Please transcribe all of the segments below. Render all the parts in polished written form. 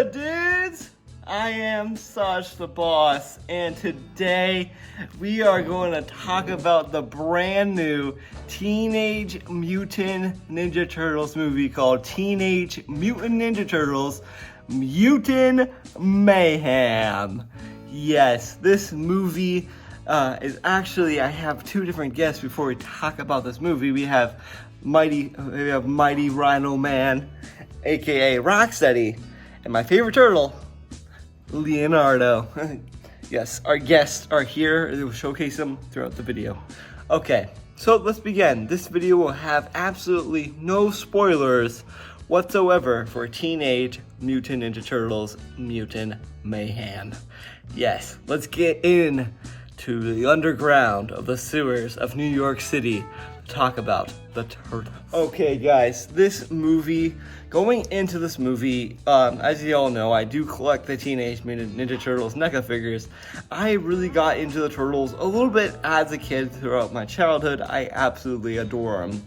good, dudes? I am Saj the Boss, and today we are going to talk about the brand new Teenage Mutant Ninja Turtles movie called Teenage Mutant Ninja Turtles Mutant Mayhem. Yes, this movie is actually, I have two different guests before we talk about this movie. We have Mighty Rhino Man, aka Rocksteady, and my favorite turtle, Leonardo. Yes, our guests are here. We'll showcase them throughout the video. Okay, so let's begin. This video will have absolutely no spoilers whatsoever for Teenage Mutant Ninja Turtles Mutant Mayhem. Yes, let's get in to the underground of the sewers of New York City to talk about the Turtles. Okay guys, going into this movie, as you all know, I do collect the Teenage Mutant Ninja Turtles NECA figures. I really got into the Turtles a little bit as a kid throughout my childhood. I absolutely adore them.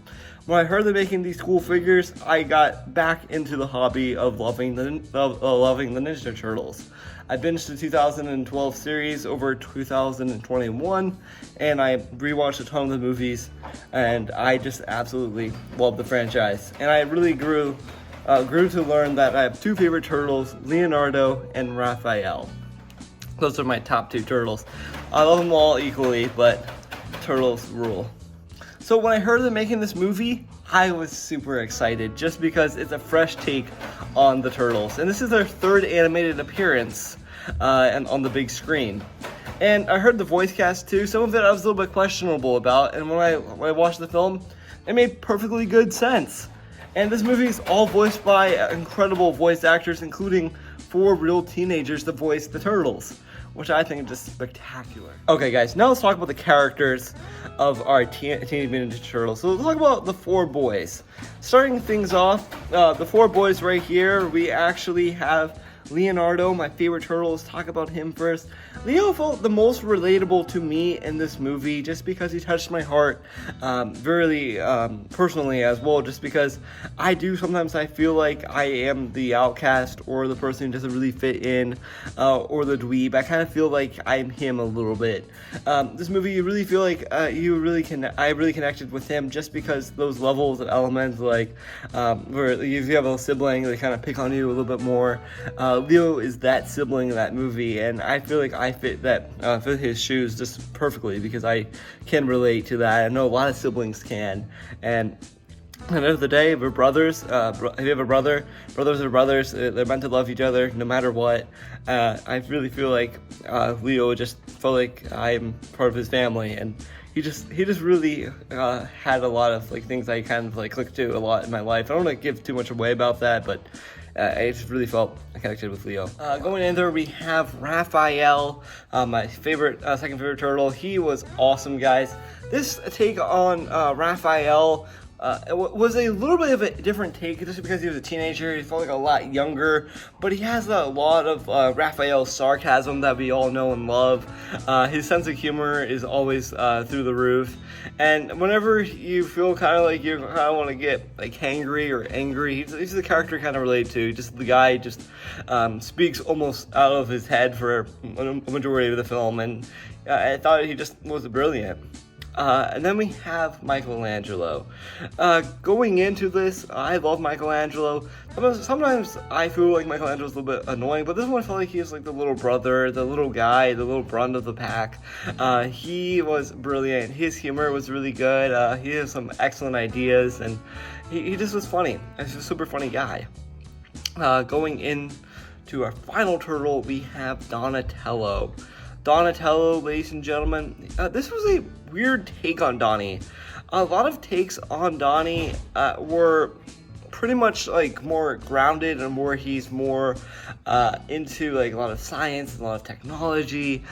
When I heard they're making these cool figures, I got back into the hobby of loving the Ninja Turtles. I binged the 2012 series over 2021, and I rewatched a ton of the movies, and I just absolutely love the franchise. And I really grew to learn that I have two favorite turtles, Leonardo and Raphael. Those are my top two turtles. I love them all equally, but turtles rule. So when I heard them making this movie, I was super excited just because it's a fresh take on the Turtles. And this is their third animated appearance on the big screen. And I heard the voice cast too. Some of it I was a little bit questionable about. And when I watched the film, it made perfectly good sense. And this movie is all voiced by incredible voice actors, including 4 real teenagers to voice the Turtles, which I think is just spectacular. Okay guys, now let's talk about the characters of our Teenage Mutant Ninja Turtles. So let's talk about the 4 boys. Starting things off, the 4 boys right here, we actually have Leonardo, my favorite turtle. Let's talk about him first. Leo felt the most relatable to me in this movie just because he touched my heart very personally as well, just because I feel like I am the outcast or the person who doesn't really fit in or the dweeb. I kind of feel like I'm him a little bit. This movie, you really feel like I really connected with him just because those levels of elements, like where if you have a sibling, they kind of pick on you a little bit more. Leo is that sibling in that movie, and I feel like I fit his shoes just perfectly because I can relate to that. I know a lot of siblings can, and at the end of the day, we're brothers. If you have a brother, brothers are brothers. They're meant to love each other no matter what. I really feel like Leo just felt like I'm part of his family, and he just really had a lot of things I kind of clicked to a lot in my life. I don't want to give too much away about that, but I just really felt connected with Leo. Going in there, we have Raphael, my favorite, second favorite turtle. He was awesome, guys. This take on Raphael was a little bit of a different take just because he was a teenager. He felt like a lot younger, but he has a lot of Raphael's sarcasm that we all know and love. His sense of humor is always through the roof, and whenever you feel kind of like you kind of want to get hangry or angry, he's the character kind of relate to. Just the guy just speaks almost out of his head for a majority of the film, and I thought he just was brilliant. And then we have Michelangelo. Going into this, I love Michelangelo. Sometimes I feel like Michelangelo's a little bit annoying, but this one I felt like he was like the little brother, the little guy, the little brunt of the pack. He was brilliant. His humor was really good. He has some excellent ideas, and he just was funny. He's a super funny guy. Going into our final turtle, we have Donatello. Donatello, ladies and gentlemen, this was a weird take on Donnie. A lot of takes on Donnie were pretty much more grounded and he's more into a lot of science and a lot of technology.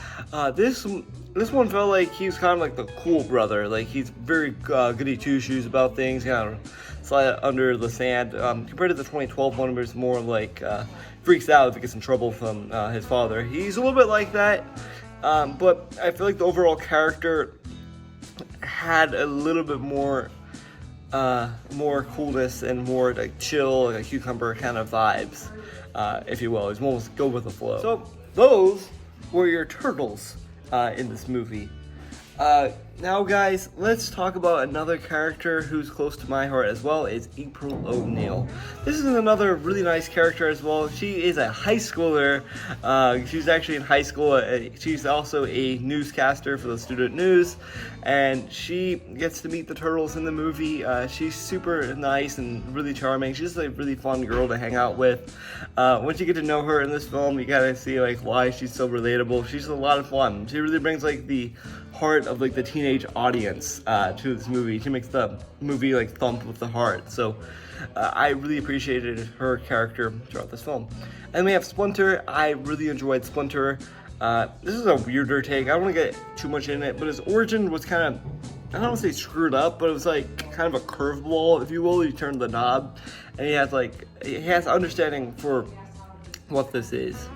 This one felt like he was kind of like the cool brother. He's very goody two-shoes about things, kind of slide under the sand. Compared to the 2012 one, where it's more freaks out if he gets in trouble from his father. He's a little bit like that. But I feel like the overall character had a little bit more more coolness and more like chill, like cucumber kind of vibes, if you will. It's almost go with the flow. So those were your turtles in this movie. Now guys, let's talk about another character who's close to my heart as well, is April O'Neil. This is another really nice character as well. She is a high schooler. She's actually in high school. She's also a newscaster for the student news, and she gets to meet the turtles in the movie. She's super nice and really charming. She's a really fun girl to hang out with. Once you get to know her in this film, you gotta see like why she's so relatable. She's a lot of fun. She really brings like the heart of like the teenage audience to this movie. She makes the movie like thump with the heart. So I really appreciated her character throughout this film. And we have Splinter. I really enjoyed Splinter. This is a weirder take. I don't want to get too much in it, but his origin was kind of, I don't want to say screwed up, but it was like kind of a curveball, if you will. He turned the knob, and he has understanding for what this is.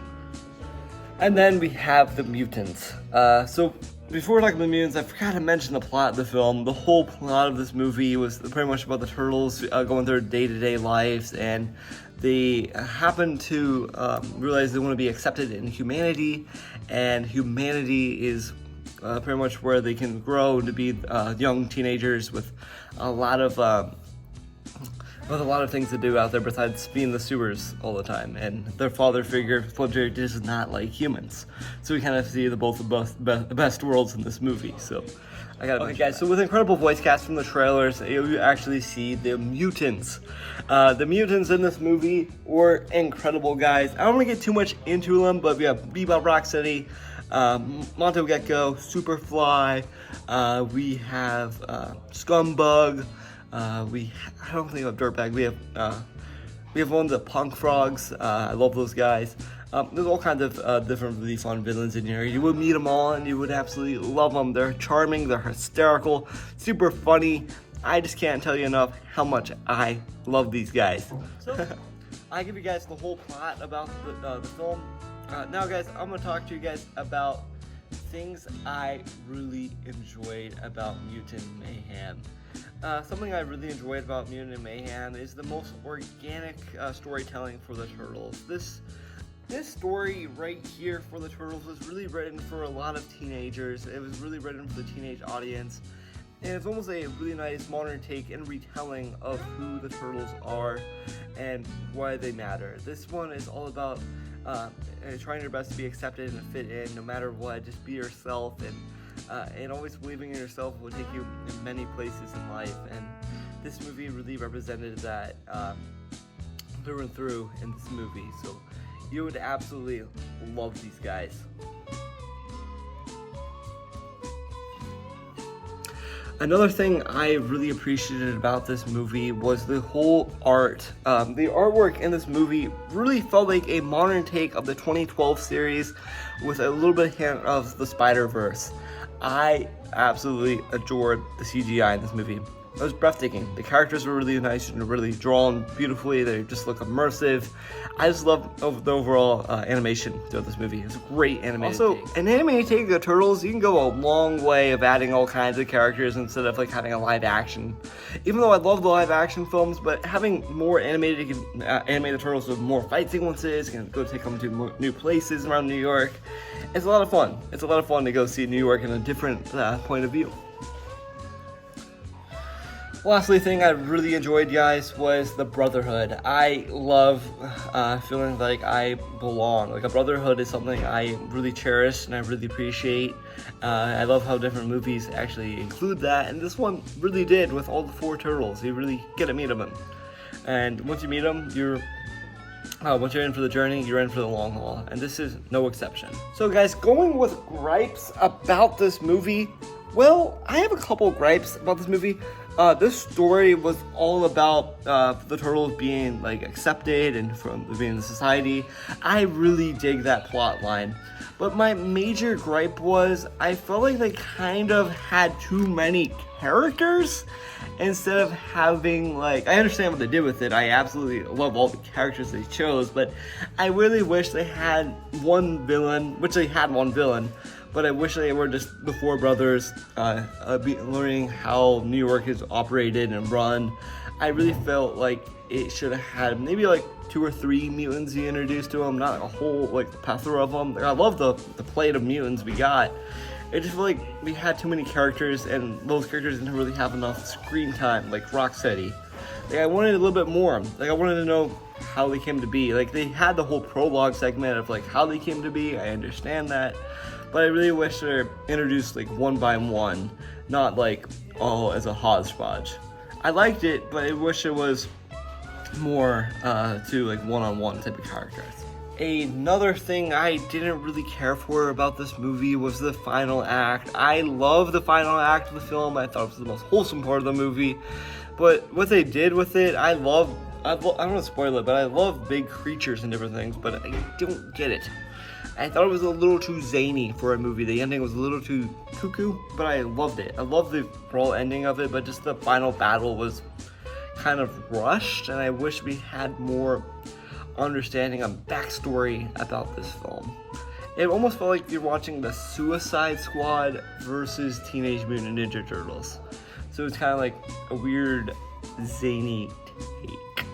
And then we have the mutants. So before talking about the mutants, I forgot to mention the plot of the film. The whole plot of this movie was pretty much about the turtles going through day-to-day lives, and they happen to realize they want to be accepted in humanity, and humanity is pretty much where they can grow to be young teenagers with a lot of things to do out there besides being in the sewers all the time. And their father figure, Splinter, does not like humans. So we kind of see both the best worlds in this movie. So I gotta mention guys, so with incredible voice cast from the trailers, you actually see the mutants. The mutants in this movie were incredible, guys. I don't want to get too much into them, but we have Bebop Rocksteady, Monto Gecko, Superfly, we have Scumbug, I don't think we have Dirtbag. We have one of the Punk Frogs. I love those guys. There's all kinds of different really fun villains in here. You would meet them all and you would absolutely love them. They're charming, they're hysterical, super funny. I just can't tell you enough how much I love these guys. So I give you guys the whole plot about the film. Now guys, I'm going to talk to you guys about things I really enjoyed about Mutant Mayhem. Something I really enjoyed about Mutant Mayhem is the most organic storytelling for the Turtles. This story right here for the Turtles was really written for a lot of teenagers. It was really written for the teenage audience. And it's almost a really nice modern take and retelling of who the Turtles are and why they matter. This one is all about trying your best to be accepted and fit in no matter what. Just be yourself, and always believing in yourself will take you in many places in life. And this movie really represented that through and through in this movie. So you would absolutely love these guys. Another thing I really appreciated about this movie was the whole art. The artwork in this movie really felt like a modern take of the 2012 series with a little bit hint of the Spider-Verse. I absolutely adored the CGI in this movie. It was breathtaking. The characters were really nice and really drawn beautifully. They just look immersive. I just love the overall animation throughout this movie. It was a great animated take. Also, an animated take of the Turtles, you can go a long way of adding all kinds of characters instead of like having a live action. Even though I love the live action films, but having more animated Turtles with more fight sequences, you can go take them to new places around New York. It's a lot of fun. It's a lot of fun to go see New York in a different point of view. Lastly, thing I really enjoyed, guys, was the brotherhood. I love feeling like I belong. Like, a brotherhood is something I really cherish and I really appreciate. I love how different movies actually include that, and this one really did with all the four turtles. You really get to meet them, and once you meet them, once you're in for the journey, you're in for the long haul, and this is no exception. So, guys, going with gripes about this movie, well, I have a couple gripes about this movie. This story was all about the turtles being like accepted and from being in society. I really dig that plot line. But my major gripe was I felt like they kind of had too many characters instead of having, like, I understand what they did with it. I absolutely love all the characters they chose, but I really wish they had one villain, which they had one villain, but I wish they were just the four brothers learning how New York is operated and run. I really felt like it should have had maybe like 2 or 3 mutants he introduced to them, not a whole like plethora of them. I love the plate of mutants we got. It just felt like we had too many characters, and those characters didn't really have enough screen time, like Rocksteady. Like, I wanted a little bit more. Like, I wanted to know how they came to be. Like, they had the whole prologue segment of like how they came to be. I understand that, but I really wish they were introduced like one by one, not like all as a hodgepodge. I liked it, but I wish it was more to like one-on-one type of characters. Another thing I didn't really care for about this movie was the final act. I love the final act of the film. I thought it was the most wholesome part of the movie. But what they did with it, I don't want to spoil it, but I love big creatures and different things, but I don't get it. I thought it was a little too zany for a movie. The ending was a little too cuckoo, but I loved it. I loved the overall ending of it, but just the final battle was kind of rushed, and I wish we had more understanding and backstory about this film. It almost felt like you're watching the Suicide Squad versus Teenage Mutant Ninja Turtles. So it's kind of like a weird, zany take.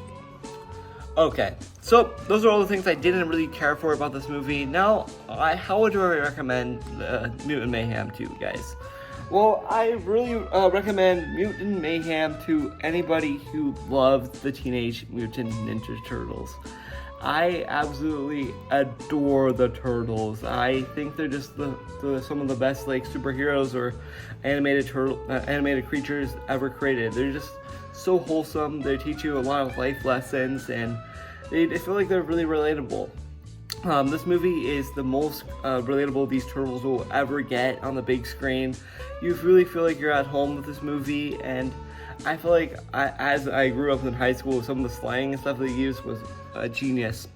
Okay, so those are all the things I didn't really care for about this movie. Now, how would I recommend Mutant Mayhem to you guys? Well, I really recommend Mutant Mayhem to anybody who loves the Teenage Mutant Ninja Turtles. I absolutely adore the Turtles. I think they're just some of the best like superheroes or animated creatures ever created. They're just so wholesome. They teach you a lot of life lessons, and I feel like they're really relatable. This movie is the most relatable these turtles will ever get on the big screen. You really feel like you're at home with this movie, and I feel like as I grew up in high school, some of the slang and stuff they used was genius.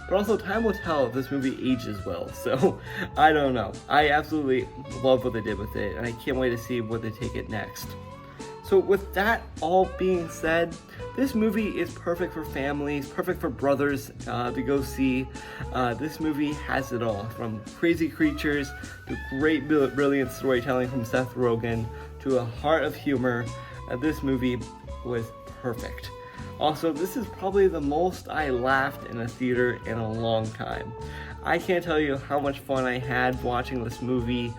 But also, time will tell if this movie ages well, so I don't know. I absolutely love what they did with it, and I can't wait to see where they take it next. So with that all being said, this movie is perfect for families, perfect for brothers to go see. This movie has it all, from crazy creatures to great, brilliant storytelling from Seth Rogen to a heart of humor. This movie was perfect. Also, this is probably the most I laughed in a theater in a long time. I can't tell you how much fun I had watching this movie.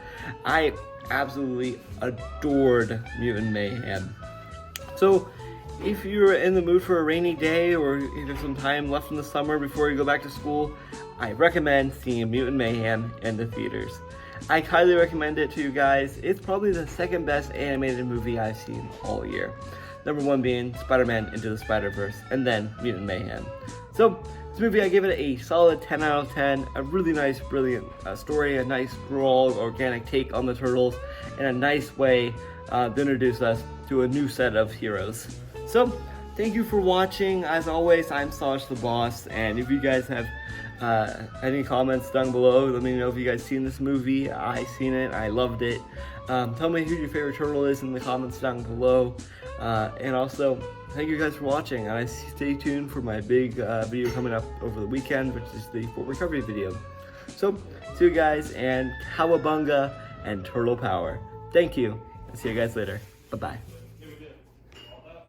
I absolutely adored Mutant Mayhem. So, if you're in the mood for a rainy day or you have some time left in the summer before you go back to school, I recommend seeing Mutant Mayhem in the theaters. I highly recommend it to you guys. It's probably the second best animated movie I've seen all year. Number 1 being Spider-Man Into the Spider-Verse, and then Mutant Mayhem. So, this movie, I give it a solid 10 out of 10. A really nice, brilliant story, a nice, raw, organic take on the Turtles, and a nice way to introduce us to a new set of heroes. So, thank you for watching. As always, I'm Saj the Boss, and if you guys have any comments down below, let me know if you guys seen this movie. I seen it, I loved it. Tell me who your favorite turtle is in the comments down below. And also, thank you guys for watching, and stay tuned for my big video coming up over the weekend, which is the Fort Recovery video. So, see you guys, and Cowabunga and Turtle Power. Thank you, and see you guys later. Bye-bye.